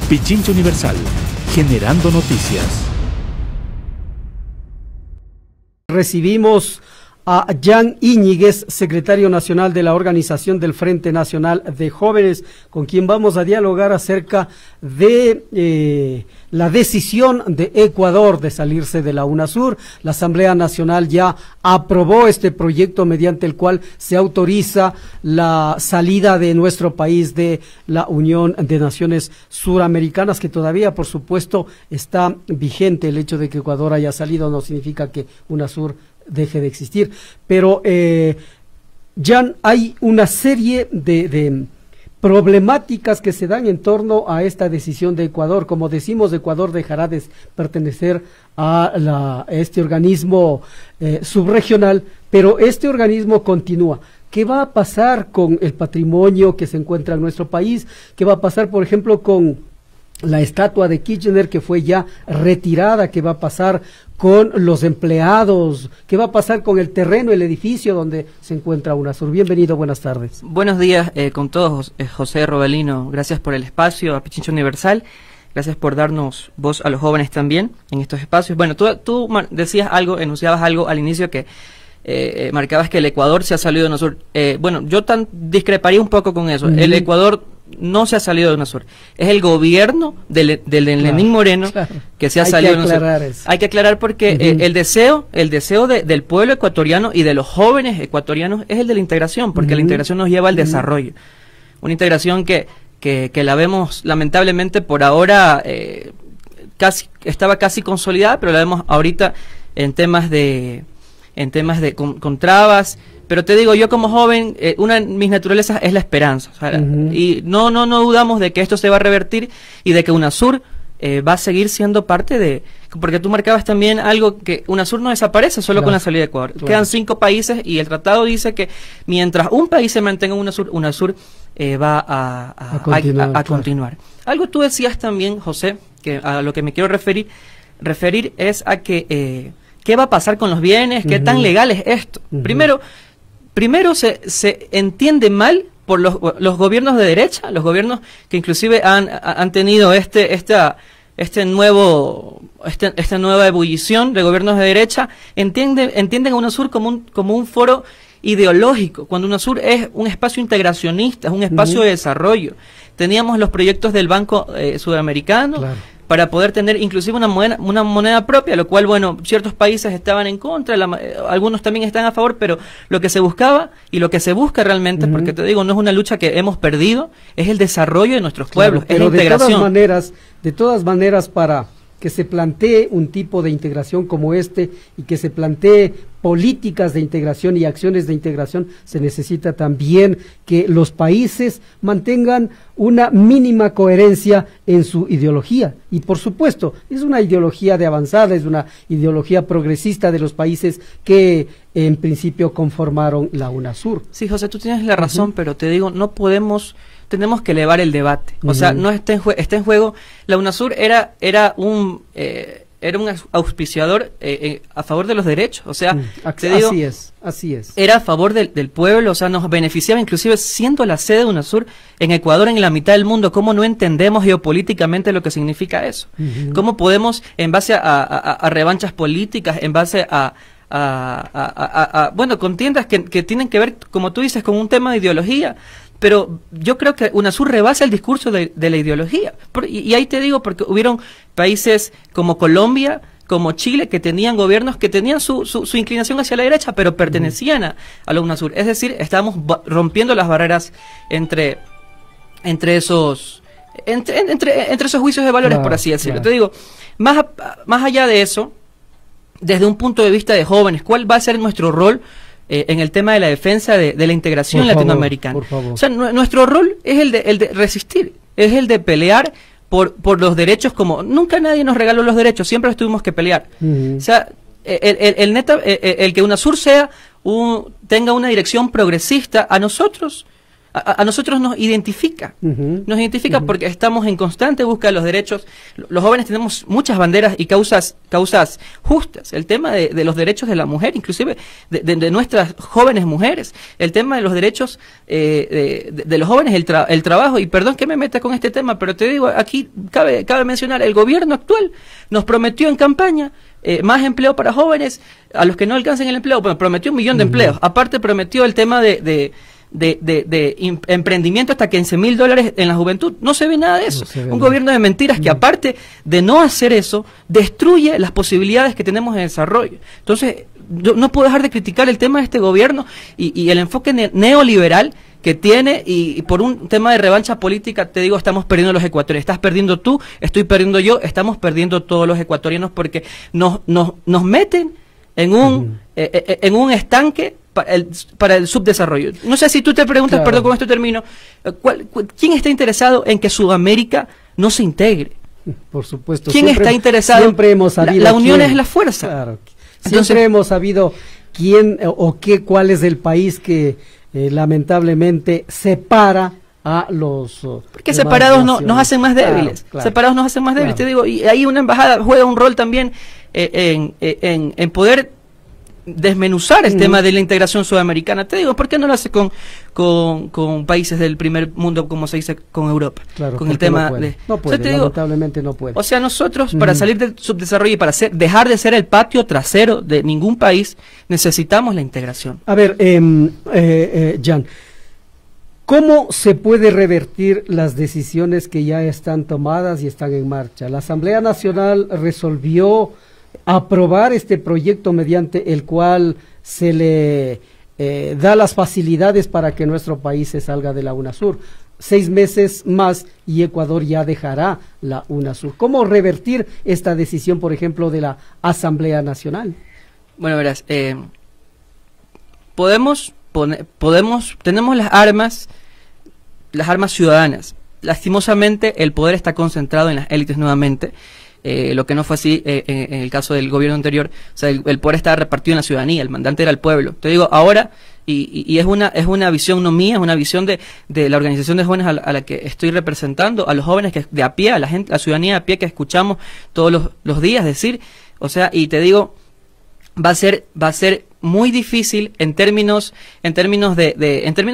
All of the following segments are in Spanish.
Pichincha Universal, generando noticias. Recibimos a Jan Íñiguez, secretario nacional de la Organización del Frente Nacional de Jóvenes, con quien vamos a dialogar acerca de la decisión de Ecuador de salirse de la UNASUR. La Asamblea Nacional ya aprobó este proyecto mediante el cual se autoriza la salida de nuestro país de la Unión de Naciones Suramericanas, que todavía, por supuesto, está vigente. El hecho de que Ecuador haya salido no significa que UNASUR deje de existir, pero Jan, hay una serie de problemáticas que se dan en torno a esta decisión de Ecuador. Como decimos, Ecuador dejará de pertenecer a este organismo subregional, pero este organismo continúa. ¿Qué va a pasar con el patrimonio que se encuentra en nuestro país? ¿Qué va a pasar, por ejemplo, con la estatua de Kirchner, que fue ya retirada? ¿Qué va a pasar con los empleados? ¿Qué va a pasar con el terreno, el edificio donde se encuentra UNASUR? Bienvenido, buenas tardes. Buenos días con todos, José Robalino. Gracias por el espacio, a Pichincha Universal. Gracias por darnos voz a los jóvenes también en estos espacios. Bueno, tú decías algo, enunciabas algo al inicio que marcabas que el Ecuador se ha salido de UNASUR. Bueno, yo discreparía un poco con eso. El Ecuador no se ha salido de UNASUR. Es el gobierno de Lenín Moreno que se ha salido de UNASUR. Hay que aclarar porque el deseo del pueblo ecuatoriano y de los jóvenes ecuatorianos es el de la integración, porque la integración nos lleva al desarrollo. Una integración que la vemos lamentablemente por ahora estaba casi consolidada, pero la vemos ahorita en temas de con trabas. Pero te digo, yo como joven, una de mis naturalezas es la esperanza. O sea, y no dudamos de que esto se va a revertir y de que UNASUR va a seguir siendo parte de... Porque tú marcabas también algo, que UNASUR no desaparece solo con la salida de Ecuador. Quedan 5 países y el tratado dice que mientras un país se mantenga en UNASUR va a continuar. Algo tú decías también, José, que a lo que me quiero referir es a que... ¿qué va a pasar con los bienes? ¿Qué tan legal es esto? Primero se entiende mal por los gobiernos de derecha, los gobiernos que inclusive han tenido esta nueva ebullición de gobiernos de derecha, entienden a UNASUR como un foro ideológico, cuando UNASUR es un espacio integracionista, es un espacio de desarrollo. Teníamos los proyectos del Banco Sudamericano, para poder tener inclusive una moneda propia, lo cual, bueno, ciertos países estaban en contra, algunos también están a favor, pero lo que se buscaba y lo que se busca realmente, porque te digo, no es una lucha que hemos perdido, es el desarrollo de nuestros pueblos, es la integración. De todas maneras, para que se plantee un tipo de integración como este y que se plantee políticas de integración y acciones de integración, se necesita también que los países mantengan una mínima coherencia en su ideología. Y por supuesto, es una ideología de avanzada, es una ideología progresista de los países que en principio conformaron la UNASUR. Sí, José, tú tienes la razón, pero te digo, tenemos que elevar el debate. O sea, no está en juego. La UNASUR era un auspiciador a favor de los derechos. O sea, te digo, así es. Era a favor del pueblo, o sea, nos beneficiaba inclusive siendo la sede de UNASUR en Ecuador, en la mitad del mundo. ¿Cómo no entendemos geopolíticamente lo que significa eso? ¿Cómo podemos, en base a revanchas políticas, en base bueno, contiendas que tienen que ver, como tú dices, con un tema de ideología? Pero yo creo que UNASUR rebasa el discurso de la ideología. Y ahí te digo, porque hubieron países como Colombia, como Chile, que tenían gobiernos que tenían su inclinación hacia la derecha, pero pertenecían a la UNASUR. Es decir, estábamos rompiendo las barreras entre esos juicios de valores, por así decirlo. Te digo, más allá de eso, desde un punto de vista de jóvenes, ¿cuál va a ser nuestro rol en el tema de la defensa de la integración latinoamericana? Por favor. O sea, nuestro rol es el de resistir, es el de pelear por los derechos, como nunca nadie nos regaló los derechos, siempre los tuvimos que pelear. O sea, el que UNASUR tenga una dirección progresista, a nosotros a nosotros nos identifica. Nos identifica porque estamos en constante búsqueda de los derechos. Los jóvenes tenemos muchas banderas y causas justas. El tema de los derechos de la mujer, inclusive de nuestras jóvenes mujeres. El tema de los derechos de los jóvenes, el trabajo. Y perdón que me meta con este tema, pero te digo, aquí cabe mencionar, el gobierno actual nos prometió en campaña más empleo para jóvenes, a los que no alcancen el empleo. Bueno, prometió 1 millón de empleos. Aparte prometió el tema de emprendimiento hasta $15,000 en la juventud. No se ve nada de eso. Un gobierno de mentiras que, aparte de no hacer eso, destruye las posibilidades que tenemos de desarrollo. Entonces, yo no puedo dejar de criticar el tema de este gobierno y el enfoque neoliberal que tiene, y por un tema de revancha política, te digo, estamos perdiendo los ecuatorianos. Estás perdiendo tú, estoy perdiendo yo, estamos perdiendo todos los ecuatorianos, porque nos meten en un estanque para el subdesarrollo. No sé si tú te preguntas, perdón, con esto termino, ¿quién está interesado en que Sudamérica no se integre? Por supuesto. ¿Quién está interesado? Siempre hemos sabido la unión es la fuerza. Claro. Siempre hemos sabido quién cuál es el país que lamentablemente separa a los... Porque separados nos hacen más débiles. Claro. Separados nos hacen más débiles, te digo. Y ahí una embajada juega un rol también en poder desmenuzar el tema de la integración sudamericana. Te digo, ¿por qué no lo hace con países del primer mundo, como se dice con Europa? Claro, con el tema no puede, lamentablemente no puede. O sea, nosotros para salir del subdesarrollo y para dejar de ser el patio trasero de ningún país, necesitamos la integración. A ver, Jan, ¿cómo se puede revertir las decisiones que ya están tomadas y están en marcha? La Asamblea Nacional resolvió aprobar este proyecto mediante el cual se le da las facilidades para que nuestro país se salga de la UNASUR. 6 meses más y Ecuador ya dejará la UNASUR. ¿Cómo revertir esta decisión, por ejemplo, de la Asamblea Nacional? Bueno, verás, tenemos las armas ciudadanas. Lastimosamente, el poder está concentrado en las élites nuevamente. Lo que no fue así en el caso del gobierno anterior. O sea, el poder estaba repartido en la ciudadanía, el mandante era el pueblo. Te digo, ahora, y es una visión no mía, es una visión de la organización de jóvenes a la que estoy representando, a los jóvenes que de a pie, a la gente, a la ciudadanía de a pie que escuchamos todos los días decir, o sea, y te digo, va a ser muy difícil en términos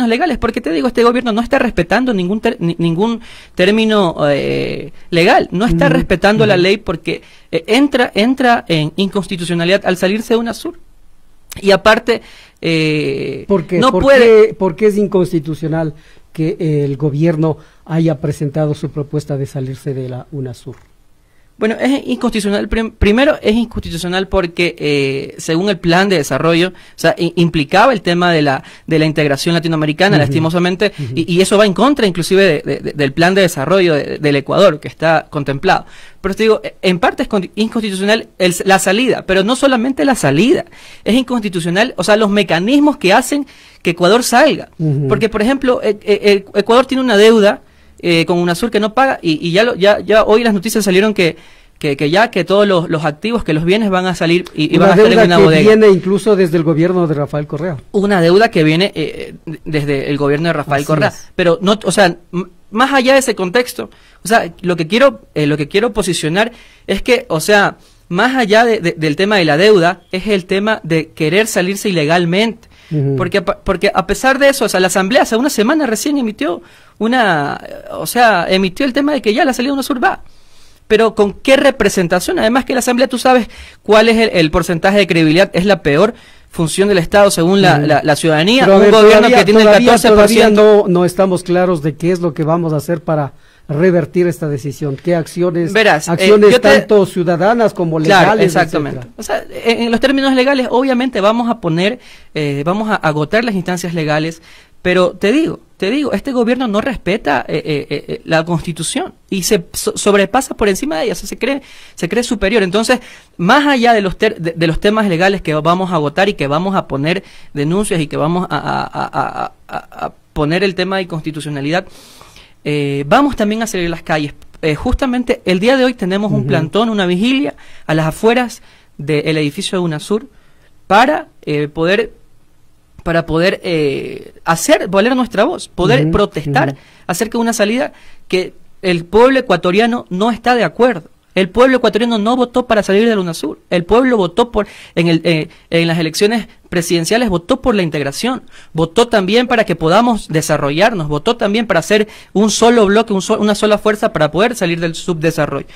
legales, porque te digo, este gobierno no está respetando ningún término legal, no está respetando la ley, porque entra en inconstitucionalidad al salirse de UNASUR. Y aparte, ¿por qué es inconstitucional que el gobierno haya presentado su propuesta de salirse de la UNASUR? Bueno, es inconstitucional. Primero, es inconstitucional porque según el plan de desarrollo, o sea, implicaba el tema de la integración latinoamericana, lastimosamente, y eso va en contra inclusive del plan de desarrollo del Ecuador, que está contemplado. Pero te digo, en parte es inconstitucional la salida, pero no solamente la salida, es inconstitucional, o sea, los mecanismos que hacen que Ecuador salga. Porque, por ejemplo, Ecuador tiene una deuda con UNASUR que no paga, y ya hoy las noticias salieron que todos los activos, que los bienes van a salir y van a estar en una bodega. Una deuda que viene incluso desde el gobierno de Rafael Correa. Una deuda que viene desde el gobierno de Rafael Correa. Pero no, o sea, más allá de ese contexto, o sea, lo que quiero posicionar es que, o sea, más allá del tema de la deuda, es el tema de querer salirse ilegalmente. Porque a pesar de eso, o sea, la Asamblea hace una semana recién emitió el tema de que ya la salida de UNASUR va. Pero ¿con qué representación? Además que la Asamblea, tú sabes cuál es el porcentaje de credibilidad, es la peor función del Estado según la ciudadanía. Pero un gobierno que tiene el 14%. Todavía no estamos claros de qué es lo que vamos a hacer para revertir esta decisión. ¿Qué acciones? Verás, tanto ciudadanas como legales? Claro, exactamente. Etcétera. O sea, en los términos legales, obviamente vamos a agotar las instancias legales, pero te digo, este gobierno no respeta la Constitución y se sobrepasa por encima de ella, o sea, se cree superior. Entonces, más allá de los temas legales que vamos a agotar y que vamos a poner denuncias y que vamos a poner el tema de inconstitucionalidad, vamos también a salir a las calles. Justamente el día de hoy tenemos un plantón, una vigilia a las afueras del edificio de UNASUR para poder para poder hacer valer nuestra voz, poder protestar acerca de una salida que el pueblo ecuatoriano no está de acuerdo. El pueblo ecuatoriano no votó para salir del UNASUR. El pueblo votó en las elecciones presidenciales, votó por la integración, votó también para que podamos desarrollarnos, votó también para hacer un solo bloque, una sola fuerza para poder salir del subdesarrollo.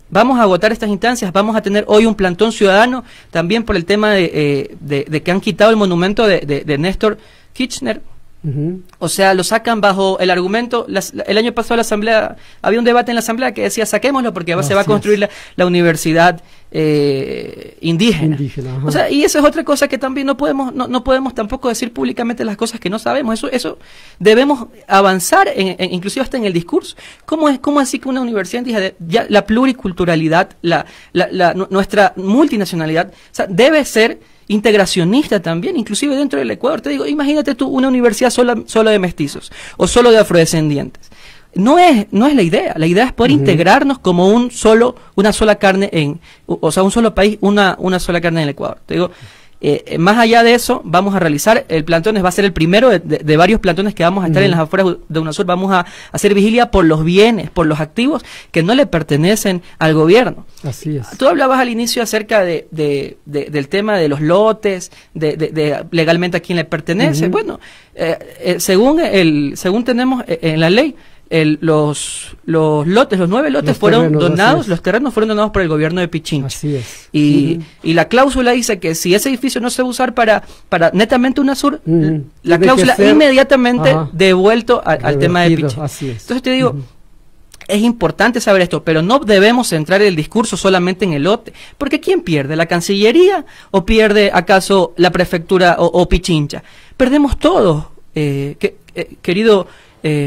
Vamos a agotar estas instancias, vamos a tener hoy un plantón ciudadano, también por el tema de que han quitado el monumento de Néstor Kirchner. O sea, lo sacan bajo el argumento. El año pasado la asamblea, había un debate en la asamblea que decía saquémoslo porque se va a construir la universidad indígena. Ajá. O sea, y eso es otra cosa que también no podemos tampoco decir públicamente las cosas que no sabemos. Eso debemos avanzar inclusive hasta en el discurso. ¿Cómo así que una universidad indígena, ya la pluriculturalidad, nuestra multinacionalidad, o sea, debe ser integracionista también, inclusive dentro del Ecuador? Te digo, imagínate tú una universidad solo de mestizos o solo de afrodescendientes. No es la idea es poder integrarnos como una sola carne o sea, un solo país, una sola carne en el Ecuador. Te digo, más allá de eso, vamos a realizar el plantón, va a ser el primero de varios plantones que vamos a estar en las afueras de UNASUR. Vamos a hacer vigilia por los bienes, por los activos que no le pertenecen al gobierno. Así es. Tú hablabas al inicio acerca del tema de los lotes, de legalmente a quién le pertenece. Bueno, según tenemos en la ley, los 9 lotes fueron donados, los terrenos fueron donados por el gobierno de Pichincha. Así es. Y la cláusula dice que si ese edificio no se va a usar para netamente UNASUR, la cláusula inmediatamente devuelto al tema de Pichincha. Así es. Entonces te digo, es importante saber esto, pero no debemos centrar el discurso solamente en el lote, porque ¿quién pierde? ¿La Cancillería o pierde acaso la prefectura o Pichincha? Perdemos todos, querido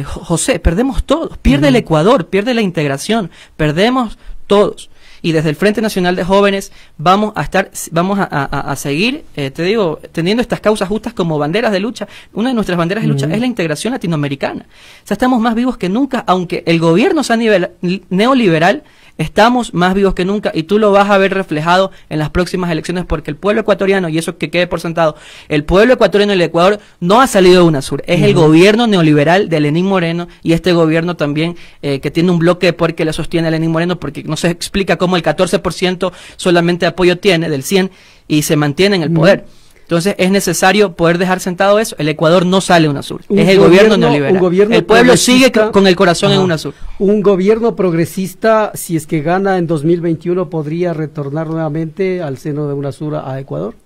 José, perdemos todos, pierde el Ecuador, pierde la integración, perdemos todos. Y desde el Frente Nacional de Jóvenes vamos a seguir, te digo, teniendo estas causas justas como banderas de lucha. Una de nuestras banderas de lucha es la integración latinoamericana. O sea, estamos más vivos que nunca, aunque el gobierno sea neoliberal, estamos más vivos que nunca, y tú lo vas a ver reflejado en las próximas elecciones, porque el pueblo ecuatoriano, y eso que quede por sentado, el pueblo ecuatoriano del Ecuador no ha salido de UNASUR, es el gobierno neoliberal de Lenín Moreno, y este gobierno también que tiene un bloque de poder que le sostiene a Lenín Moreno, porque no se explica cómo el 14% solamente apoyo tiene del 100 y se mantiene en el poder. Entonces es necesario poder dejar sentado eso. El Ecuador no sale de UNASUR, es el gobierno neoliberal. El pueblo sigue con el corazón en UNASUR. Un gobierno progresista, si es que gana en 2021, ¿podría retornar nuevamente al seno de UNASUR a Ecuador?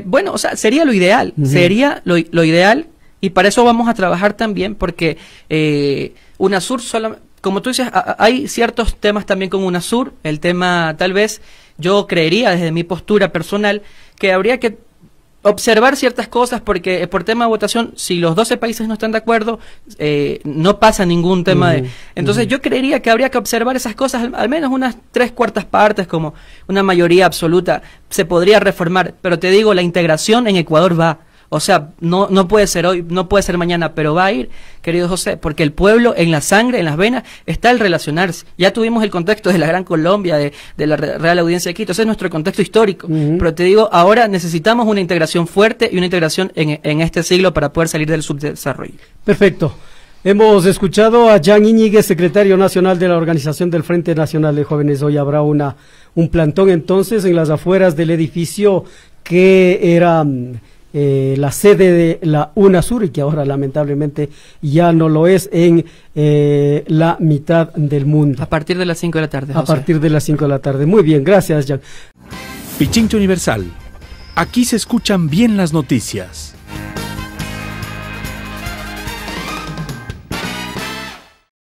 Bueno, o sea, sería lo ideal, sería lo ideal, y para eso vamos a trabajar también, porque UNASUR, como tú dices, hay ciertos temas también con UNASUR. El tema, tal vez, yo creería desde mi postura personal, que habría que observar ciertas cosas, porque por tema de votación, si los 12 países no están de acuerdo, no pasa ningún tema entonces yo creería que habría que observar esas cosas, al menos unas 3/4 partes, como una mayoría absoluta, se podría reformar, pero te digo, la integración en Ecuador va. O sea, no puede ser hoy, no puede ser mañana, pero va a ir, querido José, porque el pueblo en la sangre, en las venas, está el relacionarse. Ya tuvimos el contexto de la Gran Colombia, de la Real Audiencia de Quito, ese es nuestro contexto histórico. Pero te digo, ahora necesitamos una integración fuerte y una integración en este siglo para poder salir del subdesarrollo. Perfecto. Hemos escuchado a Jan Íñiguez, secretario nacional de la Organización del Frente Nacional de Jóvenes. Hoy habrá un plantón entonces en las afueras del edificio que era la sede de la UNASUR, y que ahora lamentablemente ya no lo es, en la mitad del mundo. A partir de las 5 de la tarde, José. A partir de las 5 de la tarde. Muy bien, gracias, Jan. Pichincha Universal. Aquí se escuchan bien las noticias.